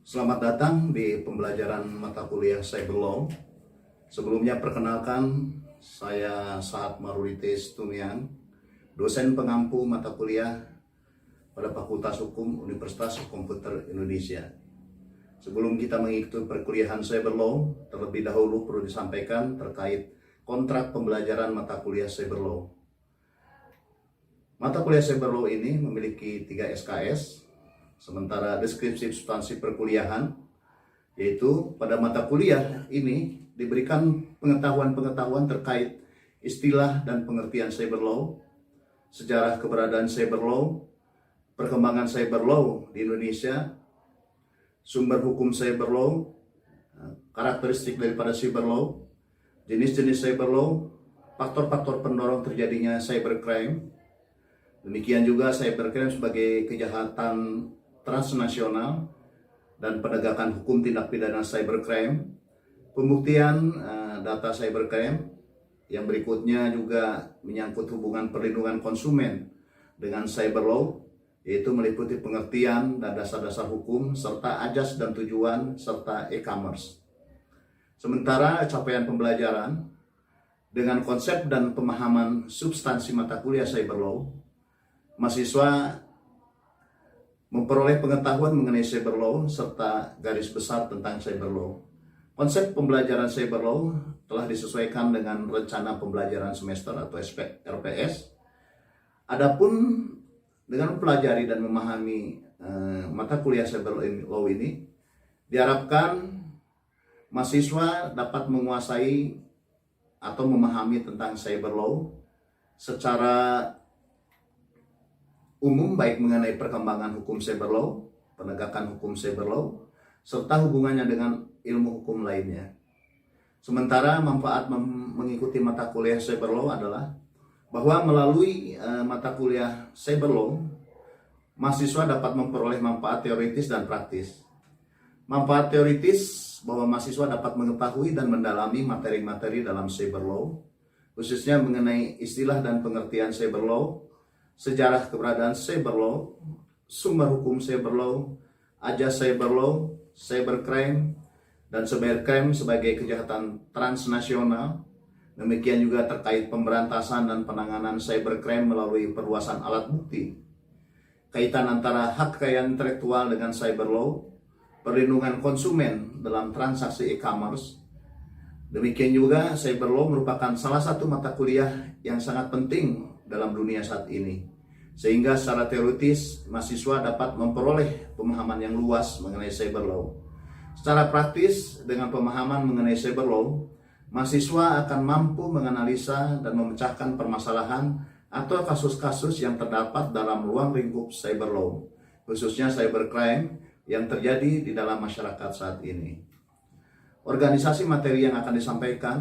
Selamat datang di pembelajaran mata kuliah Cyber Law. Sebelumnya perkenalkan, saya Saad Marurites Tumian, dosen pengampu mata kuliah pada Fakultas Hukum Universitas Komputer Indonesia. Sebelum kita mengikuti perkuliahan Cyber Law, terlebih dahulu perlu disampaikan terkait kontrak pembelajaran mata kuliah Cyber Law. Mata kuliah Cyber Law ini memiliki 3 SKS, sementara deskripsi substansi perkuliahan, yaitu pada mata kuliah ini diberikan pengetahuan-pengetahuan terkait istilah dan pengertian cyber law, sejarah keberadaan cyber law, perkembangan cyber law di Indonesia, sumber hukum cyber law, karakteristik daripada cyber law, jenis-jenis cyber law, faktor-faktor pendorong terjadinya cybercrime. Demikian juga cybercrime sebagai kejahatan transnasional dan penegakan hukum tindak pidana cybercrime, pembuktian data cybercrime. Yang berikutnya juga menyangkut hubungan perlindungan konsumen dengan cyber law, yaitu meliputi pengertian dan dasar-dasar hukum serta ajas dan tujuan serta e-commerce. Sementara capaian pembelajaran dengan konsep dan pemahaman substansi mata kuliah cyber law, mahasiswa memperoleh pengetahuan mengenai cyber law serta garis besar tentang cyber law. Konsep pembelajaran cyber law telah disesuaikan dengan rencana pembelajaran semester atau RPS. Adapun dengan mempelajari dan memahami mata kuliah cyber law ini, diharapkan mahasiswa dapat menguasai atau memahami tentang cyber law secara umum, baik mengenai perkembangan hukum cyber law, penegakan hukum cyber law, serta hubungannya dengan ilmu hukum lainnya. Sementara manfaat mengikuti mata kuliah cyber law adalah bahwa melalui mata kuliah cyber law, mahasiswa dapat memperoleh manfaat teoritis dan praktis. Manfaat teoritis bahwa mahasiswa dapat mengetahui dan mendalami materi-materi dalam cyber law, khususnya mengenai istilah dan pengertian cyber law, sejarah keberadaan cyber law, sumber hukum cyber law, ajas cyber law, cybercrime, dan cybercrime sebagai kejahatan transnasional. Demikian juga terkait pemberantasan dan penanganan cybercrime melalui perluasan alat bukti, kaitan antara hak kekayaan intelektual dengan cyber law, perlindungan konsumen dalam transaksi e-commerce. Demikian juga cyber law merupakan salah satu mata kuliah yang sangat penting dalam dunia saat ini, sehingga secara teoritis mahasiswa dapat memperoleh pemahaman yang luas mengenai cyber law. Secara praktis, dengan pemahaman mengenai cyber law, mahasiswa akan mampu menganalisa dan memecahkan permasalahan atau kasus-kasus yang terdapat dalam ruang lingkup cyber law, khususnya cybercrime yang terjadi di dalam masyarakat saat ini. Organisasi materi yang akan disampaikan,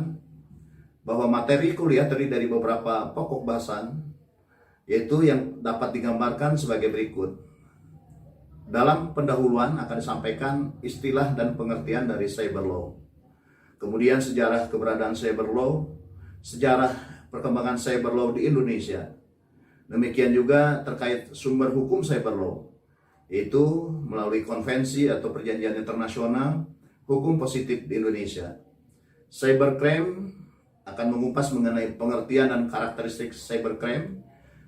bahwa materi kuliah terdiri dari beberapa pokok bahasan, yaitu yang dapat digambarkan sebagai berikut. Dalam pendahuluan akan disampaikan istilah dan pengertian dari cyber law. Kemudian sejarah keberadaan cyber law, sejarah perkembangan cyber law di Indonesia. Demikian juga terkait sumber hukum cyber law, yaitu melalui konvensi atau perjanjian internasional hukum positif di Indonesia. Cybercrime akan mengupas mengenai pengertian dan karakteristik cybercrime,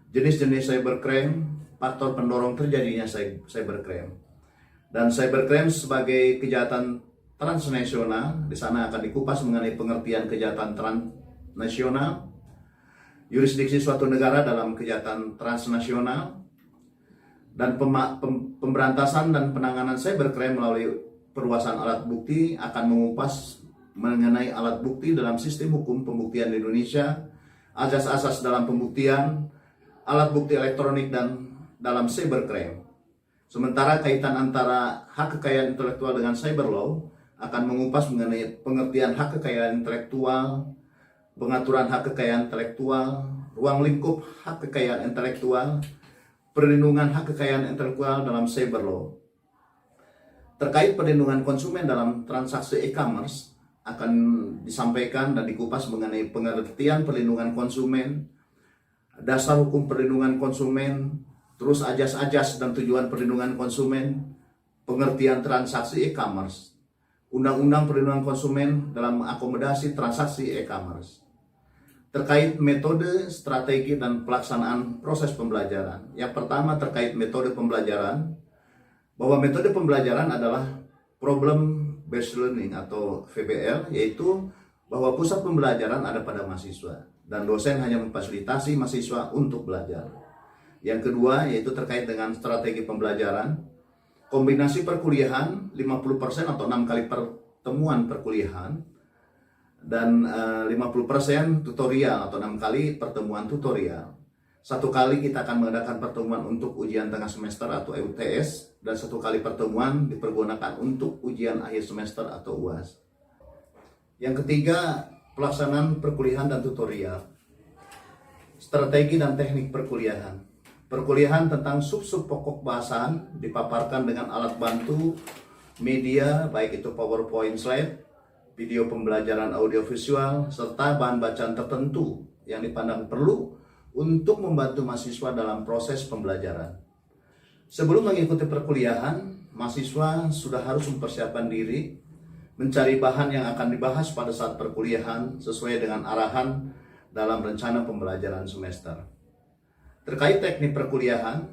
jenis-jenis cybercrime, faktor pendorong terjadinya cybercrime, dan cybercrime sebagai kejahatan transnasional. Di sana akan dikupas mengenai pengertian kejahatan transnasional, yurisdiksi suatu negara dalam kejahatan transnasional, dan pemberantasan dan penanganan cybercrime melalui perluasan alat bukti akan mengupas mengenai alat bukti dalam sistem hukum pembuktian di Indonesia, asas-asas dalam pembuktian, alat bukti elektronik, dan dalam cybercrime. Sementara kaitan antara hak kekayaan intelektual dengan cyber law akan mengupas mengenai pengertian hak kekayaan intelektual, pengaturan hak kekayaan intelektual, ruang lingkup hak kekayaan intelektual, perlindungan hak kekayaan intelektual dalam cyber law. Terkait perlindungan konsumen dalam transaksi e-commerce, akan disampaikan dan dikupas mengenai pengertian perlindungan konsumen, dasar hukum perlindungan konsumen, terus ajas-ajas dan tujuan perlindungan konsumen, pengertian transaksi e-commerce, Undang-Undang Perlindungan Konsumen dalam mengakomodasi transaksi e-commerce, terkait metode, strategi, dan pelaksanaan proses pembelajaran. Yang pertama terkait metode pembelajaran, bahwa metode pembelajaran adalah problem based learning atau VBL, yaitu bahwa pusat pembelajaran ada pada mahasiswa dan dosen hanya memfasilitasi mahasiswa untuk belajar. Yang kedua yaitu terkait dengan strategi pembelajaran, kombinasi perkuliahan 50% atau 6 kali pertemuan perkuliahan, dan 50% tutorial atau 6 kali pertemuan tutorial. 1 kali kita akan mengadakan pertemuan untuk ujian tengah semester atau UTS, dan 1 kali pertemuan dipergunakan untuk ujian akhir semester atau UAS. Yang ketiga, pelaksanaan perkuliahan dan tutorial, strategi dan teknik perkuliahan. Perkuliahan tentang sub-sub pokok bahasan dipaparkan dengan alat bantu media, baik itu PowerPoint slide, video pembelajaran audiovisual, serta bahan bacaan tertentu yang dipandang perlu untuk membantu mahasiswa dalam proses pembelajaran. Sebelum mengikuti perkuliahan, mahasiswa sudah harus mempersiapkan diri, mencari bahan yang akan dibahas pada saat perkuliahan sesuai dengan arahan dalam rencana pembelajaran semester. Terkait teknik perkuliahan,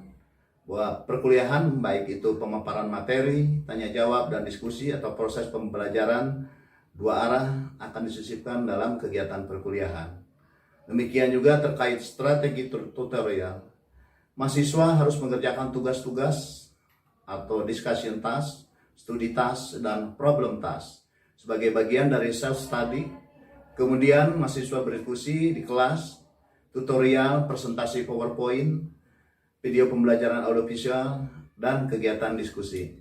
bahwa perkuliahan baik itu pemaparan materi, tanya jawab, dan diskusi atau proses pembelajaran 2 arah akan disisipkan dalam kegiatan perkuliahan. Demikian juga terkait strategi tutorial, mahasiswa harus mengerjakan tugas-tugas atau discussion task, studi task, dan problem task sebagai bagian dari self-study. Kemudian mahasiswa berdiskusi di kelas, tutorial, presentasi PowerPoint, video pembelajaran audiovisual, dan kegiatan diskusi.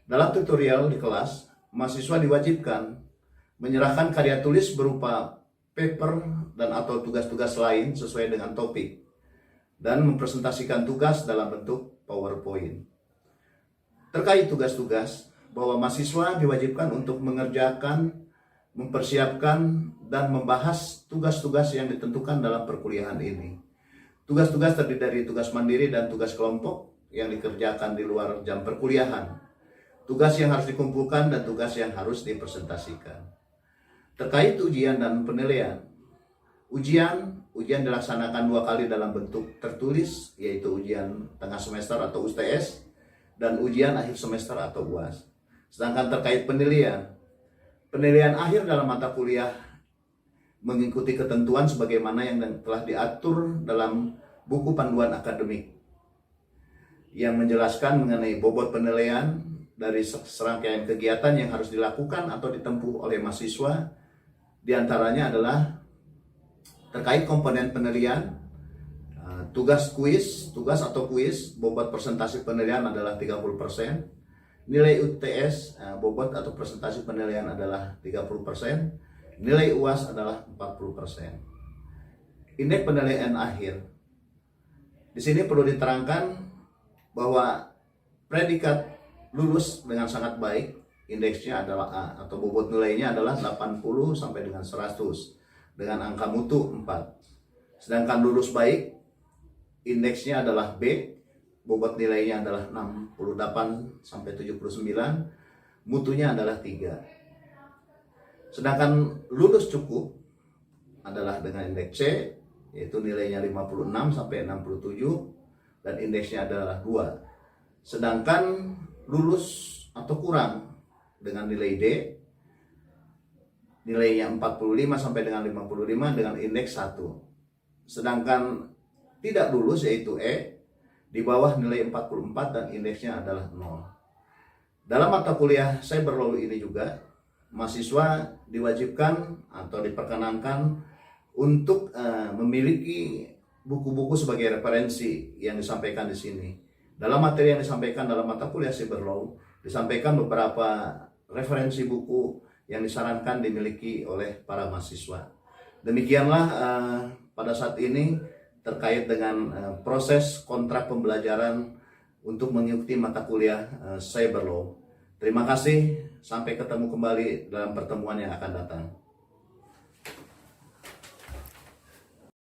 Dalam tutorial di kelas, mahasiswa diwajibkan menyerahkan karya tulis berupa paper dan atau tugas-tugas lain sesuai dengan topik, dan mempresentasikan tugas dalam bentuk PowerPoint. Terkait tugas-tugas, bahwa mahasiswa diwajibkan untuk mengerjakan, mempersiapkan, dan membahas tugas-tugas yang ditentukan dalam perkuliahan ini. Tugas-tugas terdiri dari tugas mandiri dan tugas kelompok yang dikerjakan di luar jam perkuliahan, tugas yang harus dikumpulkan, dan tugas yang harus dipresentasikan. Terkait ujian dan penilaian, ujian dilaksanakan 2 kali dalam bentuk tertulis, yaitu ujian tengah semester atau UTS, dan ujian akhir semester atau UAS. Sedangkan terkait penilaian akhir dalam mata kuliah mengikuti ketentuan sebagaimana yang telah diatur dalam buku panduan akademik yang menjelaskan mengenai bobot penilaian dari serangkaian kegiatan yang harus dilakukan atau ditempuh oleh mahasiswa. Di antaranya adalah terkait komponen penilaian, tugas atau kuis, bobot presentasi penilaian adalah 30%, nilai UTS, bobot atau presentasi penilaian adalah 30%, nilai UAS adalah 40%. Indeks penilaian akhir. Di sini perlu diterangkan bahwa predikat lulus dengan sangat baik, indeksnya adalah A, atau bobot nilainya adalah 80 sampai dengan 100 dengan angka mutu 4. Sedangkan lulus baik, indeksnya adalah B, bobot nilainya adalah 68 sampai 79, mutunya adalah 3. Sedangkan lulus cukup adalah dengan indeks C, yaitu nilainya 56 sampai 67, dan indeksnya adalah 2. Sedangkan lulus atau kurang dengan nilai D, nilainya 45 sampai dengan 55 dengan indeks 1. Sedangkan tidak lulus yaitu E, di bawah nilai 44 dan indeksnya adalah 0. Dalam mata kuliah cyber law ini juga, mahasiswa diwajibkan atau diperkenankan untuk memiliki buku-buku sebagai referensi yang disampaikan di sini. Dalam materi yang disampaikan dalam mata kuliah cyber law, disampaikan beberapa referensi buku yang disarankan dimiliki oleh para mahasiswa. Demikianlah pada saat ini terkait dengan proses kontrak pembelajaran untuk mengikuti mata kuliah cyber law. Terima kasih, sampai ketemu kembali dalam pertemuan yang akan datang.